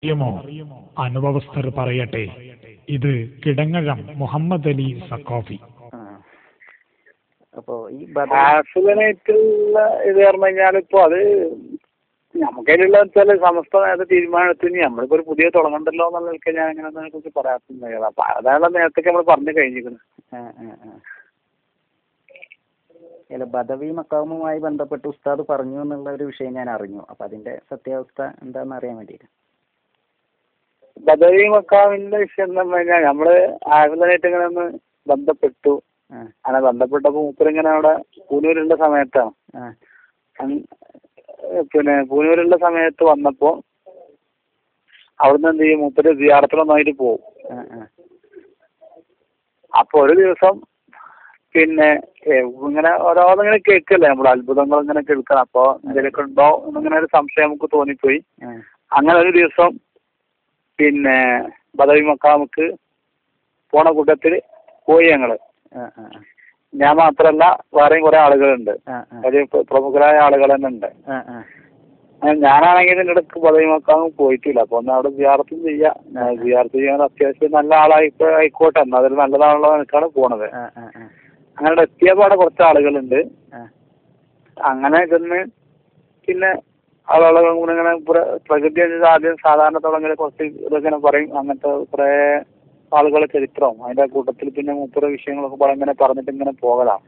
അറിയുമോ? അനുഭവസ്ഥർ പറയട്ടെ. ഇത് കിടങ്ങഴം മുഹമ്മദ് അലി സഖാഫി. അപ്പോ ഈ ഹാസിലായിട്ടുള്ള ഇത് പറഞ്ഞു കഴിഞ്ഞാൽ ഇപ്പൊ അത് നമുക്കതിലുള്ള വെച്ചാൽ സമസ്ത നേരത്തെ തീരുമാനത്തിന് നമ്മളിപ്പോ ഒരു പുതിയ തുടങ്ങണ്ടല്ലോ എന്നുള്ളതൊക്കെ ഞാൻ അങ്ങനെ അതിനെ കുറിച്ച് പറയാറുണ്ടായത്. അപ്പൊ അതാണ് നേരത്തെ നമ്മൾ പറഞ്ഞു കഴിഞ്ഞിരിക്കുന്നത്. അല്ല, ബദവി മക്കാമുമായി ബന്ധപ്പെട്ട് ഉസ്താദ് പറഞ്ഞു എന്നുള്ള ഒരു വിഷയം ഞാൻ അറിഞ്ഞു. അപ്പൊ അതിന്റെ സത്യാവസ്ഥ എന്താണെന്ന് അറിയാൻ വേണ്ടിയിട്ട്. ബദവി മക്കാമിന്റെ വിഷയം എന്ന് പറഞ്ഞു കഴിഞ്ഞാൽ നമ്മള് ഹാസിലായിട്ട് ഇങ്ങനെ ഒന്ന് ബന്ധപ്പെട്ടു. അങ്ങനെ ബന്ധപ്പെട്ടപ്പോ മൂപ്പരിങ്ങനെ അവിടെ പൂനൂരുള്ള സമയത്താണ്. പിന്നെ പൂനൂരുള്ള സമയത്ത് വന്നപ്പോ അവിടുന്ന് എന്ത് ചെയ്യും, മൂപ്പര് സിയാറത്തിലൊന്നായിട്ട് പോകും. അപ്പൊ ഒരു ദിവസം പിന്നെ ഇങ്ങനെ ഓരോന്നിങ്ങനെ കേൾക്കല്ലേ നമ്മൾ, അത്ഭുതങ്ങൾ ഇങ്ങനെ കേൾക്കണം. അപ്പൊ എന്തെങ്കിലുമൊക്കെ ഉണ്ടോ എന്നിങ്ങനെ ഒരു സംശയം നമുക്ക് തോന്നിപ്പോയി. അങ്ങനെ ഒരു ദിവസം പിന്നെ ബദവി മക്കാമുക്ക് പോണ കൂട്ടത്തിൽ പോയി ഞങ്ങള്. ഞാൻ മാത്രല്ല വേറെയും കുറെ ആളുകളുണ്ട്, വലിയ പ്രമുഖരായ ആളുകൾ തന്നെ ഉണ്ട്. ഞാനാണെങ്കിൽ ഇതിന്റെ ഇടയ്ക്ക് ബദവി മക്കാമ് പോയിട്ടില്ല. അപ്പൊ ഒന്ന് അവിടെ സിയാറത്തും ചെയ്യാം. സിയാറത്ത് ചെയ്യാൻ അത്യാവശ്യം നല്ല ആയിക്കോട്ടെ, എന്നാ അതൊരു നല്ലതാണല്ലോ എനിക്കാണ് പോണത്. അങ്ങനെ എത്തിയപ്പോ അവിടെ കുറച്ച് ആളുകളുണ്ട്. അങ്ങനെ ചെന്ന് പിന്നെ ആളുകൾ ഇങ്ങനെ പ്രകൃതി ആദ്യം സാധാരണ തുടങ്ങിയ കുറച്ച് ഇതൊക്കെ പറയും. അങ്ങനത്തെ കുറെ ആളുകളെ ചരിത്രം അതിന്റെ കൂട്ടത്തിൽ പിന്നെ മൂപ്പര വിഷയങ്ങളൊക്കെ ഇങ്ങനെ പറഞ്ഞിട്ട് ഇങ്ങനെ പോകലാം.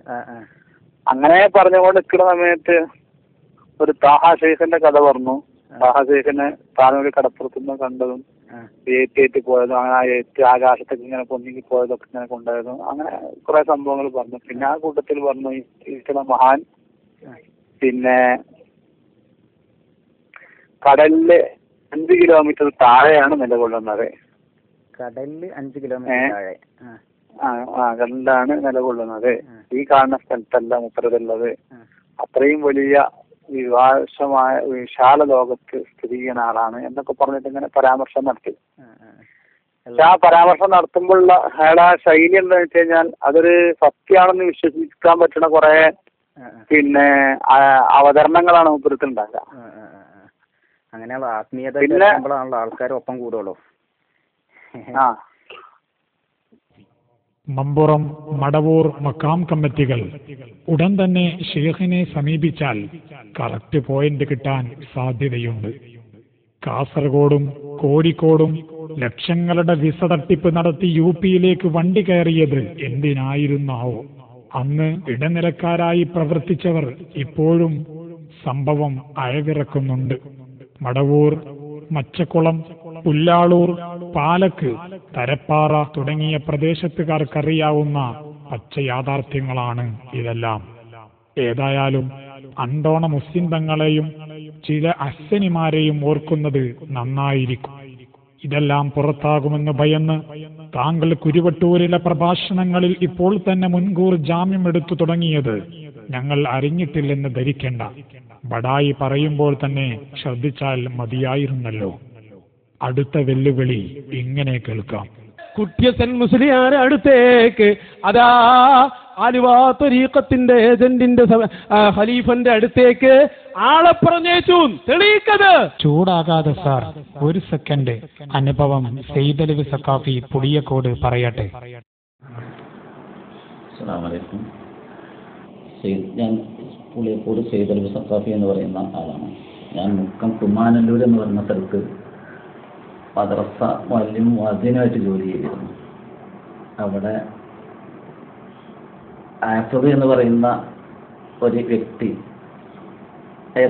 അങ്ങനെ പറഞ്ഞുകൊണ്ട് നിൽക്കുന്ന സമയത്ത് ഒരു താഹ ഷെയ്ഖിന്റെ കഥ പറഞ്ഞു. താഹ ഷെയ്ഖിനെ താനൂര് കടപ്പുറത്തുനിന്ന് കണ്ടതും ഏറ്റി പോയതും അങ്ങനെ ആ ഏറ്റ് ആകാശത്തേക്ക് ഇങ്ങനെ പൊന്തിക്ക് പോയതൊക്കെ ഇങ്ങനെ കൊണ്ടുപോയതും അങ്ങനെ കുറെ സംഭവങ്ങൾ പറഞ്ഞു. പിന്നെ ആ കൂട്ടത്തിൽ പറഞ്ഞു ഇരിക്കുന്ന മഹാൻ പിന്നെ കടലില് 5 കിലോമീറ്റർ താഴെയാണ് നിലകൊള്ളുന്നത്. കടലില് 5 കിലോമീറ്റർ താഴെ കടലിലാണ് നിലകൊള്ളുന്നത്. ഈ കാണുന്ന സ്ഥലത്തല്ല മുപ്പരതുള്ളത്. അത്രയും വലിയ വിശാല ലോകത്ത് സ്ഥിതി ചെയ്യുന്ന ആളാണ് എന്നൊക്കെ പറഞ്ഞിട്ട് ഇങ്ങനെ പരാമർശം നടത്തി. പക്ഷെ ആ പരാമർശം നടത്തുമ്പോഴുള്ള അയാളെ ശൈലി എന്താണെന്ന് വെച്ച് കഴിഞ്ഞാൽ അതൊരു സത്യമാണെന്ന് വിശ്വസിക്കാൻ പറ്റുന്ന കുറെ പിന്നെ അവതരണങ്ങളാണ് മുപ്പരത്തുണ്ടാകുക. അങ്ങനെയുള്ള ആത്മീയത ആൾക്കാർ ഒപ്പം കൂടുള്ളൂ. മമ്പുറം, മടവൂർ മക്കാം കമ്മിറ്റികൾ ഉടൻ തന്നെ ഷെയ്ഖിനെ സമീപിച്ചാൽ കറക്റ്റ് പോയിന്റ് കിട്ടാൻ സാധ്യതയുണ്ട്. കാസർഗോഡും കോഴിക്കോടും ലക്ഷങ്ങളുടെ വിസ തട്ടിപ്പ് നടത്തി യുപിയിലേക്ക് വണ്ടി കയറിയത് എന്തിനായിരുന്നാവോ? അന്ന് ഇടനിലക്കാരായി പ്രവർത്തിച്ചവർ ഇപ്പോഴും സംഭവം അയവിറക്കുന്നുണ്ട്. മടവൂർ, മച്ചക്കുളം, പുല്ലാളൂർ, പാലക്ക്, തരപ്പാറ തുടങ്ങിയ പ്രദേശത്തുകാർക്കറിയാവുന്ന പച്ച യാഥാർത്ഥ്യങ്ങളാണ് ഇതെല്ലാം. ഏതായാലും അണ്ടോണ മുസ്ലിം തങ്ങളെയും ചില അശ്വനിമാരെയും ഓർക്കുന്നത് നന്നായിരിക്കും. ഇതെല്ലാം പുറത്താകുമെന്ന് ഭയന്ന് താങ്കൾ കുരുവട്ടൂരിലെ പ്രഭാഷണങ്ങളിൽ ഇപ്പോൾ തന്നെ മുൻകൂർ ജാമ്യം എടുത്തു തുടങ്ങിയത് ഞങ്ങൾ അറിഞ്ഞിട്ടില്ലെന്ന് ധരിക്കേണ്ട. ബടായി പറയുമ്പോൾ തന്നെ ശ്രദ്ധിച്ചാൽ മതിയായിരുന്നല്ലോ. അടുത്ത വെല്ലുവിളി ഇങ്ങനെ കേൾക്കാം. കുട്ടിയസൻ മുസ്ലിയാരെ അടുത്തേക്ക് അതാ ആലുവ ത്വരീഖത്തിന്റെ ഏജന്റിന്റെ ഖലീഫന്റെ അടുത്തേക്ക് ആളെ പറഞ്ഞേച്ചു. തെളിയിക്കത്. ചൂടാകാതെ സാർ, ഒരു സെക്കൻഡ്. അനുഭവം സെയ്ദലവി സഖാഫി പുളിയക്കോട് പറയട്ടെ. അസ്സലാമു അലൈക്കും. ഞാൻ പുളിയക്കോട് സെയ്ദലവി സഖാഫി എന്ന് പറയുന്ന ആളാണ്. ഞാൻ മുക്കം കുമാനല്ലൂർ എന്ന് പറയുന്ന സ്ഥലത്ത് മദ്രസ മുഅദ്ദിനായിട്ട് ജോലി ചെയ്തിരുന്നു. അവിടെ ആഫിദ് എന്ന് പറയുന്ന ഒരു വ്യക്തി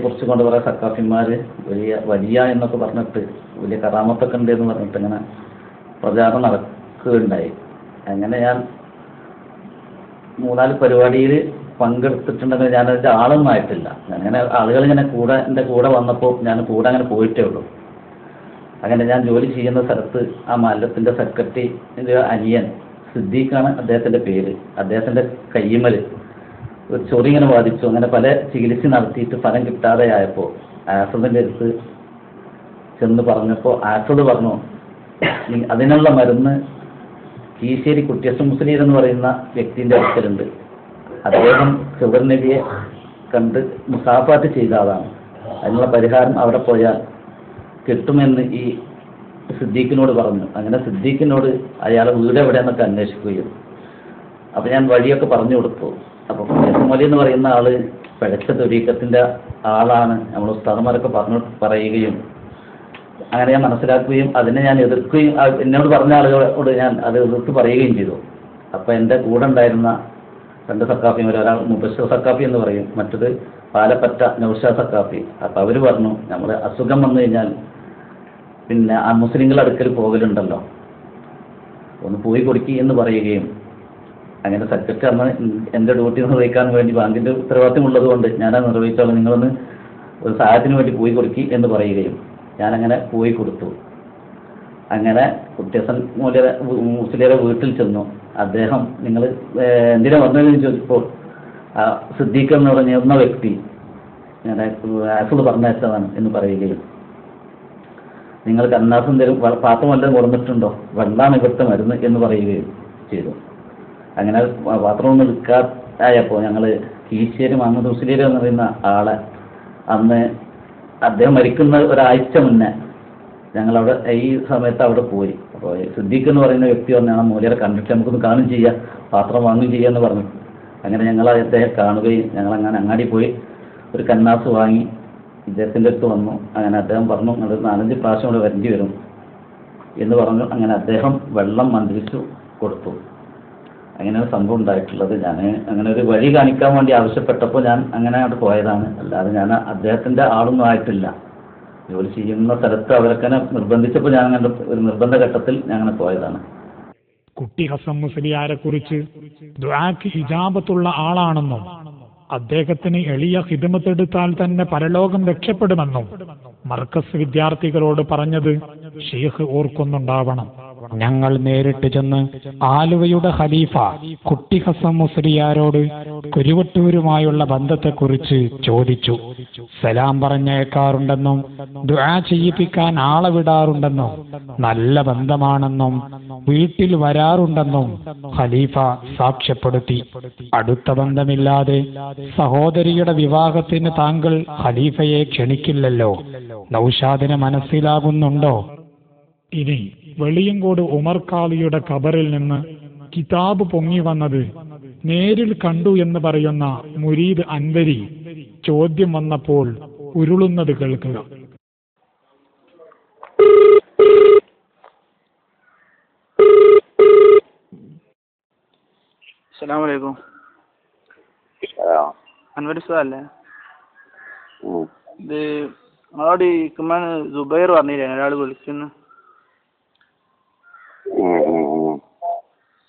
കുറിച്ച് കൊണ്ട് കുറേ സക്കാഫിമാര് വലിയ എന്നൊക്കെ പറഞ്ഞിട്ട് വലിയ കറാമത്തൊക്കെ ഉണ്ട് എന്ന് പറഞ്ഞിട്ട് ഇങ്ങനെ പ്രചാരണം നടക്കുകയുണ്ടായി. അങ്ങനെ ഞാൻ 3-4 പരിപാടിയിൽ പങ്കെടുത്തിട്ടുണ്ടെങ്കിൽ ഞാനതിൻ്റെ ആളൊന്നും ആയിട്ടില്ല. അങ്ങനെ ആളുകൾ ഇങ്ങനെ എൻ്റെ കൂടെ വന്നപ്പോൾ ഞാൻ കൂടെ അങ്ങനെ പോയിട്ടേ ഉള്ളൂ. അങ്ങനെ ഞാൻ ജോലി ചെയ്യുന്ന സ്ഥലത്ത് ആ മഹല്ലത്തിന്റെ സെക്രട്ടറി അനിയൻ സിദ്ദീഖാണ് അദ്ദേഹത്തിന്റെ പേര്. അദ്ദേഹത്തിന്റെ കയ്യുമ്മൽ ഒരു ചൊറി ഇങ്ങനെ ബാധിച്ചു. അങ്ങനെ പല ചികിത്സ നടത്തിയിട്ട് ഫലം കിട്ടാതെ ആയപ്പോൾ ആഫിദിന്റെ അടുത്ത് ചെന്ന് പറഞ്ഞപ്പോൾ ആഫിദ് പറഞ്ഞു, അതിനുള്ള മരുന്ന് കീശ്ശേരി കുട്ടിയസ് മുസ്ലിം എന്ന് പറയുന്ന വ്യക്തിന്റെ അടുക്കലുണ്ട്. അദ്ദേഹം ഖിദർ നബിയെ കണ്ട് മുസാഫാത്ത് ചെയ്ത ആളാണ്. അതിനുള്ള പരിഹാരം അവിടെ പോയാൽ കിട്ടുമെന്ന് ഈ സിദ്ദീഖിനോട് പറഞ്ഞു. അങ്ങനെ സിദ്ദീഖിനോട് അയാളെ വീട് എവിടെയെന്നൊക്കെ അന്വേഷിക്കുകയും അപ്പോൾ ഞാൻ വഴിയൊക്കെ പറഞ്ഞു കൊടുത്തു. അപ്പോൾ യസ്മലി എന്ന് പറയുന്ന ആള് പിഴച്ച ത്വരീഖത്തിന്റെ ആളാണ്, നമ്മൾ ഉസ്താദന്മാരൊക്കെ പറയുകയും അങ്ങനെ ഞാൻ മനസ്സിലാക്കുകയും അതിനെ ഞാൻ എതിർക്കുകയും എന്നോട് പറഞ്ഞ ആളുകളോട് ഞാൻ അത് എതിർത്ത് പറയുകയും ചെയ്തു. അപ്പോൾ എൻ്റെ കൂടെ ഉണ്ടായിരുന്ന 2 സക്കാഫിമാർ, ഒരാൾ മുബശ്ശിർ സക്കാഫി എന്ന് പറയും, മറ്റത് പാലപ്പറ്റ നൗഷാദ് സക്കാഫി. അപ്പോൾ അവർ പറഞ്ഞു, നമ്മൾ അസുഖം വന്നു കഴിഞ്ഞാൽ പിന്നെ ആ മുസ്ലിങ്ങളുടെ അടുക്കൽ പോകലുണ്ടല്ലോ, ഒന്ന് പോയി കൊടുക്കി എന്ന് പറയുകയും അങ്ങനെ സെക്രട്ടറി അന്ന് എൻ്റെ ഡ്യൂട്ടി നിർവഹിക്കാൻ വേണ്ടി ബാങ്കിൻ്റെ ഉത്തരവാദിത്വം ഉള്ളത് കൊണ്ട് ഞാനത് നിർവഹിച്ചോളാം, നിങ്ങളൊന്ന് ഒരു സഹായത്തിന് വേണ്ടി പോയി കൊടുക്കി എന്ന് പറയുകയും ഞാനങ്ങനെ പോയി കൊടുത്തു. അങ്ങനെ കുട്ടിയസൻ മുസ്ലിയുടെ വീട്ടിൽ ചെന്നു. അദ്ദേഹം നിങ്ങൾ എന്തിനാ വന്നതെന്ന് ചോദിച്ചപ്പോൾ സിദ്ദീഖ് എന്ന് പറഞ്ഞിരുന്ന വ്യക്തി ഞാൻ ആഫുൾ പറഞ്ഞയച്ചതാണ് എന്ന് പറയുകയും നിങ്ങൾക്ക് അന്നാസം തരും പാത്രം വല്ലതും കൊടുത്തിട്ടുണ്ടോ, വെള്ളമാണ് ഇവിടുത്തെ മരുന്ന് എന്ന് പറയുകയും ചെയ്തു. അങ്ങനെ പാത്രമൊന്നും എടുക്കാതായപ്പോൾ ഞങ്ങൾ കീശ്ശേരി മുഹമ്മദ് മുസ്ലിം എന്ന് പറയുന്ന ആളെ അന്ന് അദ്ദേഹം മരിക്കുന്ന ഒരാഴ്ച മുന്നേ ഞങ്ങളവിടെ ഈ സമയത്ത് അവിടെ പോയി. അപ്പോൾ സിദ്ദീഖ് എന്ന് പറയുന്ന വ്യക്തി പറഞ്ഞാൽ മൂല്യരെ കണ്ടിട്ട് നമുക്കൊന്ന് കാണും ചെയ്യാം, പാത്രം വാങ്ങുകയും ചെയ്യാമെന്ന് പറഞ്ഞു. അങ്ങനെ ഞങ്ങൾ അദ്ദേഹം കാണുകയും ഞങ്ങളങ്ങനെ അങ്ങാടി പോയി ഒരു കന്നാസ് വാങ്ങി ഇദ്ദേഹത്തിൻ്റെ അടുത്ത് വന്നു. അങ്ങനെ അദ്ദേഹം പറഞ്ഞു, നിങ്ങൾ 4-5 പ്രാവശ്യം ഇവിടെ വരേണ്ടി വരും എന്ന് പറഞ്ഞു. അങ്ങനെ അദ്ദേഹം വെള്ളം മന്ത്രിച്ചു കൊടുത്തു. അങ്ങനെയാണ് സംഭവം ഉണ്ടായിട്ടുള്ളത്. ഞാൻ അങ്ങനെ ഒരു വഴി കാണിക്കാൻ വേണ്ടി ആവശ്യപ്പെട്ടപ്പോൾ ഞാൻ അങ്ങനെ അവിടെ പോയതാണ്, അല്ലാതെ ഞാൻ അദ്ദേഹത്തിൻ്റെ ആളൊന്നും ആയിട്ടില്ല. ജോലി ചെയ്യുന്ന സ്ഥലത്ത് അവരൊക്കെ നിർബന്ധിച്ചപ്പോൾ ഞാൻ അങ്ങനെ ഒരു നിർബന്ധ ഘട്ടത്തിൽ ഞാൻ അങ്ങനെ പോയതാണ്. കുട്ടി ഹസൻ മുസ്ലിയാരെ കുറിച്ച് ദുആക്ക് ഇജാബത്തുള്ള ആളാണെന്നും അദ്ദേഹത്തിന് എളിയ ഖിദ്മത്തെടുത്താൽ തന്നെ പരലോകം രക്ഷപ്പെടുമെന്നും മർക്കസ് വിദ്യാർത്ഥികളോട് പറഞ്ഞത് ഷെയ്ഖ് ഓർക്കുന്നുണ്ടാവണം. ഞങ്ങൾ നേരിട്ട് ചെന്ന് ആലുവയുടെ ഖലീഫ കുട്ടി ഹസൻ മുസ്ലിയാരോട് കുരുവട്ടൂരുമായുള്ള ബന്ധത്തെക്കുറിച്ച് ചോദിച്ചു. സലാം പറഞ്ഞേക്കാറുണ്ടെന്നും ദുആ ചെയ്യിപ്പിക്കാൻ ആളെ വിടാറുണ്ടെന്നും നല്ല ബന്ധമാണെന്നും വീട്ടിൽ വരാറുണ്ടെന്നും ഖലീഫ സാക്ഷ്യപ്പെടുത്തി. അടുത്ത ബന്ധമില്ലാതെ സഹോദരിയുടെ വിവാഹത്തിന് താങ്കൾ ഖലീഫയെ ക്ഷണിക്കില്ലല്ലോ. നൗഷാദിനെ മനസ്സിലാകുന്നുണ്ടോ? ഇനി വെളിയങ്കോട് ഉമർ ഖാലിയുടെ ഖബറിൽ നിന്ന് കിതാബ് പൊങ്ങി വന്നത് നേരിൽ കണ്ടു എന്ന് പറയുന്ന മുരീദ് അൻവരി ചോദ്യം വന്നപ്പോൾ ഉരുളുന്നത് കേൾക്കുക. അസ്സലാമു അലൈക്കും. അൻവർ ഉസ്താദല്ലേ? ഇത് നിങ്ങളോട് ഇക്കുമാൻ സുബൈർ പറഞ്ഞില്ലേ ഒരാൾ വിളിക്കുന്നു?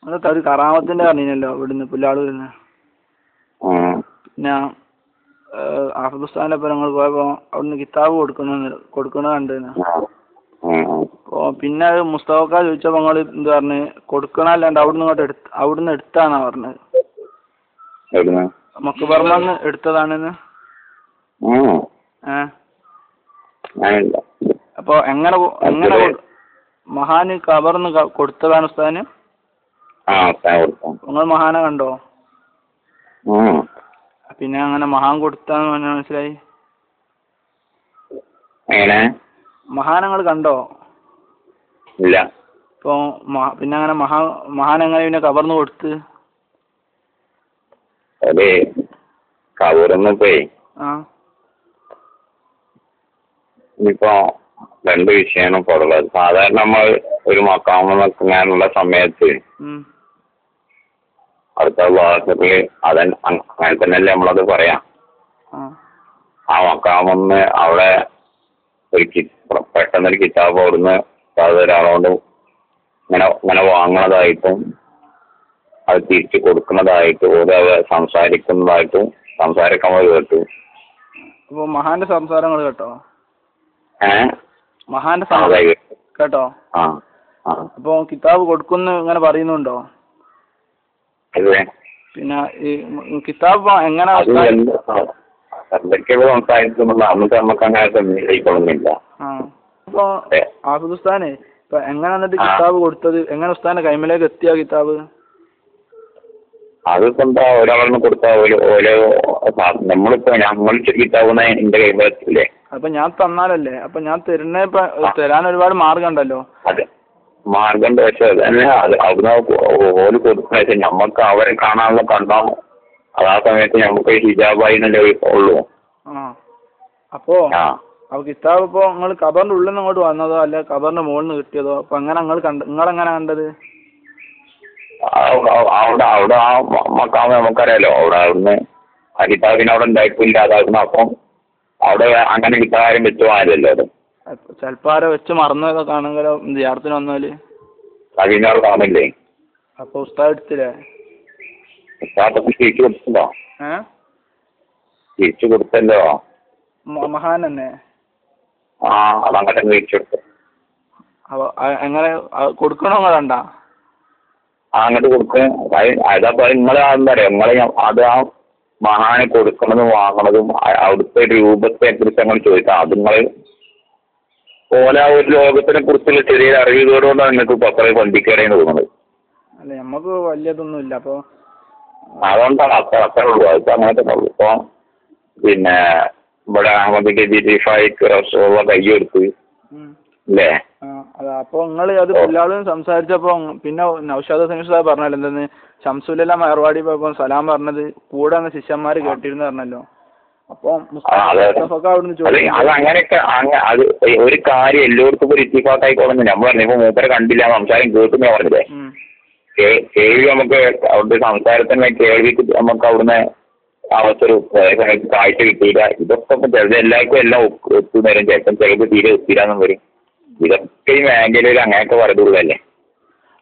അതൊക്കെ ഒരു കറാമത്തിന്റെ പറഞ്ഞില്ലല്ലോ ഇവിടുന്ന് പുല്ലാളൂരിന്ന്. പിന്നെ ആഫിദ് ഉസ്താദിന്റെ ഒപ്പം ഞങ്ങൾ പോയപ്പോ അവിടുന്ന് കിതാബ് കൊടുക്കണ കണ്ടിരുന്നു. അപ്പൊ പിന്നെ അത് മുസ്തഫക്ക ചോദിച്ചപ്പോ നിങ്ങൾ എന്ത് പറഞ്ഞ് കൊടുക്കണല്ലാണ്ട് അവിടുന്ന് എടുത്താന്നാ പറഞ്ഞത്. മക്ബർമന്ന് എടുത്തതാണെന്ന്. അപ്പൊ എങ്ങനെ മഹാന് ഖബറിന്ന് കൊടുത്തതാണ് ഉസ്താദിന്? നിങ്ങൾ മഹാനെ കണ്ടോ? പിന്നെ അങ്ങനെ മഹാൻ കൊടുത്താന്ന് പറഞ്ഞാൽ മനസ്സിലായി. മഹാനങ്ങൾ കണ്ടോ? ഇല്ല. ഇപ്പൊ പിന്നെ അങ്ങനെ മഹാൻ എങ്ങനെ പിന്നെ ഖബറിന്ന് കൊടുത്ത്? ഖബറിന്ന് പോയി ഇനിയിപ്പോ 2 വിഷയമാണ് ഇപ്പോൾ ഉള്ളത്. സാധാരണ നമ്മൾ ഒരു മക്കാമ നിൽക്കാനുള്ള സമയത്ത് അടുത്ത ഭാഗത്തില് അങ്ങനെ തന്നെയല്ലേ നമ്മളത് പറയാം. ആ മക്കാമെന്ന് അവിടെ പെട്ടെന്നൊരു കിതാബ് അവിടുന്ന് ഒരാളോട് ഇങ്ങനെ വാങ്ങണതായിട്ടും അത് തിരിച്ചു കൊടുക്കുന്നതായിട്ടും ഓരോ സംസാരിക്കുന്നതായിട്ടും സംസാരിക്കാൻ കേട്ടു. അപ്പൊ മഹാന്റെ സംസാരങ്ങൾ കേട്ടോ? മഹാന്റെ കേട്ടോ? അപ്പൊ കിതാബ് കൊടുക്കുന്ന ഇങ്ങനെ പറയുന്നുണ്ടോ? പിന്നെ ഈ കിതാബ് എങ്ങനെ എന്തൊക്കെയോ സംസാരിക്കുന്നുണ്ടോ? അന്നത്തെ നമുക്ക് അങ്ങനെ. അപ്പൊ ആഫിദ് ഉസ്താനെ ഇപ്പൊ എങ്ങനെ എന്നിട്ട് കിതാബ് കൊടുത്തത്? എങ്ങനെ ഉസ്താന്റെ കൈമലേക്ക് എത്തിയ കിതാബ്? അതിപ്പോ എന്താ ഒരാളൊന്ന് കൊടുത്താൽ ഓരോ നമ്മളിപ്പോ ഞങ്ങൾ കിതാബ് എന്റെ കൈമലെത്തില്ലേ? അപ്പൊ ഞാൻ തന്നാലല്ലേ, അപ്പൊ ഞാൻ തരാൻ ഒരുപാട് മാർഗം ഉണ്ടല്ലോ. അതെ, മാർഗം പക്ഷെ അതന്നെ അവിടുന്ന് ഓല് കൊടുക്കുന്ന ഞമ്മക്ക് അവരെ കാണാനുള്ള കണ്ടാൽ ആ സമയത്ത് നമുക്ക് ഹിജാബായിന്നല്ലേ ഉള്ളൂ. അപ്പോ കിതാബ് ഇപ്പൊ നിങ്ങൾ ഖബറിന്റെ ഉള്ളിൽ നിന്ന് ഇങ്ങോട്ട് വന്നതോ അല്ലെ ഖബറിന്റെ മുകളിൽ നിന്ന് കിട്ടിയതോ? അപ്പൊ അങ്ങനെ നിങ്ങളെങ്ങനെ കണ്ടത്? അവിടെ ആ മക്കാമ് നമുക്കറിയാലോ, അവിടുന്ന് ആ കിതാബിന് അവിടെ ഉണ്ടായിട്ടില്ല അതായിരുന്നു. അപ്പം അവിടെ അങ്ങനെ കിതാബാരും വെച്ച് പോകാനല്ലോ അത്. ചിലപ്പോ ആരോ വെച്ച് മറന്നതൊക്കെ കാണുമെങ്കിലോ ജിയാറത്തിന് വന്നാല് അതിനവിടെ കാണില്ലേ? അപ്പൊ ഉസ്താദ് എടുത്തില്ലേ? ഉസ്താദ് തിരിച്ചു കൊടുത്തല്ലോ. തിരിച്ചു കൊടുത്തല്ലോ മഹാൻ തന്നെ. അതങ്ങനെ തിരിച്ചു കൊടുത്തു. അപ്പൊ എങ്ങനെ കൊടുക്കണോ കണ്ട? അങ്ങോട്ട് കൊടുക്കും. അതപ്പോ നിങ്ങളെ എന്താ പറയാ, നിങ്ങളെ അത് ആ മഹാനെ കൊടുക്കണതും വാങ്ങണതും അവിടുത്തെ രൂപത്തെ കുറിച്ച് ഞങ്ങൾ ചോദിക്കാം. അത് നിങ്ങൾ പോലെ ആ ഒരു ലോകത്തിനെ കുറിച്ചുള്ള ചെറിയ അറിവുകളോടാണ് നിങ്ങൾക്ക് ഇപ്പൊ അത്ര പണ്ടിക്കേടേന്ന് തോന്നുന്നത്. അല്ല നമ്മക്ക് വലിയതൊന്നും ഇല്ല. അപ്പൊ അതുകൊണ്ടാണ് അത്ര ഉള്ളൂ. അതിപ്പോ അങ്ങനത്തെ ഉള്ളൂ. ഇപ്പൊ പിന്നെ ഇവിടെ അഹമ്മദ് കയ്യെടുത്ത് അല്ലേ? അപ്പൊ നിങ്ങൾ അത് എല്ലാവരും സംസാരിച്ചപ്പോ പിന്നെ നൗഷാദ് ഹുസൈൻ ഉസ്താദ് പറഞ്ഞല്ലോ എന്തെന്ന് ഷംസുലല്ല മയർവാടി പോയപ്പോ സലാം പറഞ്ഞത് കൂടെ വന്ന ശിഷ്യന്മാര് കേട്ടിരുന്നു പറഞ്ഞല്ലോ. അപ്പൊ അത് അങ്ങനെയൊക്കെ അത് ഒരു കാര്യം എല്ലായിടത്തും ഒരു ഇത്തിഫാക്കായിക്കോളുന്നു. നമ്മൾ പറഞ്ഞു ഇപ്പൊ മൂപ്പരെ കണ്ടില്ല, സംസാരം കേൾക്കുന്ന പറഞ്ഞില്ലേ? കേൾവി നമുക്ക് അവിടുത്തെ സംസാരത്തിന് കേൾവിക്ക് നമുക്ക് അവിടുന്ന് അവസരം കാഴ്ച കിട്ടിയില്ല. ഇതൊക്കെ ഇപ്പൊ ചിലത് എല്ലാവർക്കും എല്ലാം ഒത്തുനേരം ചിലപ്പം ചിലത് തീരെ ഒത്തിരാന്നും വരും. ഇതൊക്കെ ഈ മേഖലയിൽ അങ്ങനെയൊക്കെ പറയുള്ളൂ.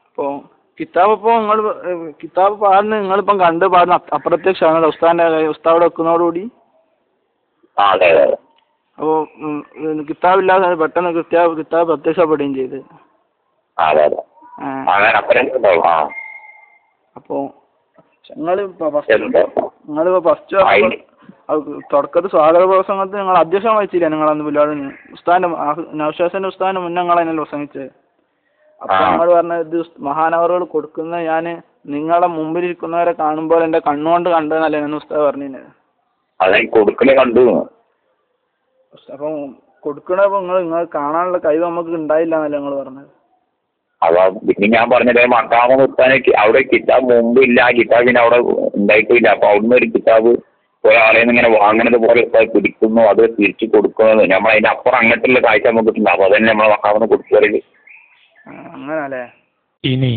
അപ്പൊ കിതാബ് ഇപ്പൊ കിതാബ് പാടുന്ന നിങ്ങളിപ്പം കണ്ട് പാടുന്ന അപ്രത്യക്ഷമാണ് ഉസ്താദ് വെക്കുന്നതോടുകൂടി. അതെ അതെ. അപ്പൊ കിതാബില്ലാതെ പെട്ടെന്ന് കിതാബ് പ്രത്യക്ഷപ്പെടുകയും ചെയ്ത്. അതെ അതെ. അപ്പൊ നിങ്ങളിപ്പോ ഫസ്റ്റ് തുടക്കത്തിൽ സ്വാഗത പ്രസംഗത്തിൽ നിങ്ങൾ അധ്യക്ഷം വഹിച്ചില്ല? നിങ്ങളന്ന് പുല്ലാടിന് ഉസ്താദിന്റെ നൗഷാദിന്റെ ഉസ്താദിന്റെ മുന്നേ നിങ്ങൾ അതിനല്ലേ പ്രസംഗിച്ചത്? അപ്പൊ നിങ്ങൾ പറഞ്ഞത് മഹാനവറുകൾ കൊടുക്കുന്ന ഞാൻ നിങ്ങളെ മുമ്പിലിരിക്കുന്നവരെ കാണുമ്പോൾ എന്റെ കണ്ണുകൊണ്ട് കണ്ടതെന്നല്ലേ ഞാൻ ഉസ്താദ് പറഞ്ഞത്. കണ്ടു. അപ്പൊ കൊടുക്കണപ്പോ നിങ്ങൾ കാണാനുള്ള കഴിവ് നമുക്ക് ഉണ്ടായില്ല എന്നല്ലേ നിങ്ങൾ പറഞ്ഞത്? അതാ പിന്നെ ഞാൻ പറഞ്ഞത് മക്കാമ നിർത്താൻ അവിടെ കിതാബ് മുമ്പ് ഇല്ല, ആ കിതാബിന് അവിടെ ഉണ്ടായിട്ടില്ല. അപ്പൊ അവിടുന്ന് ഒരു കിതാബ് ഒരാളെ നിന്ന് ഇങ്ങനെ വാങ്ങണത് പോലെ പിടിക്കുന്നു, അത് തിരിച്ചു കൊടുക്കുന്നത് നമ്മൾ അതിന്റെ അപ്പുറം അങ്ങനത്തെ കാഴ്ച നമുക്ക് കിട്ടുന്നുണ്ട്. അപ്പൊ അതന്നെ നമ്മളെ മക്കാമെന്ന് കൊടുക്കുകയാണെങ്കിൽ അങ്ങനല്ലേ. ഇനി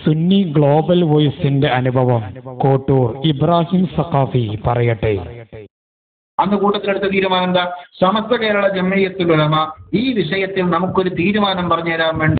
സുന്നി ഗ്ലോബൽ വോയിസിന്റെ അനുഭവം കോട്ടൂർ ഇബ്രാഹിം സഖാഫി പറയട്ടെ. അന്ന് കൂട്ടത്തിലെടുത്ത തീരുമാനം എന്താ? സമസ്ത കേരള ജംഇയ്യത്തുൽ ഉലമ ഈ വിഷയത്തിൽ നമുക്കൊരു തീരുമാനം പറഞ്ഞു തരാൻ വേണ്ടി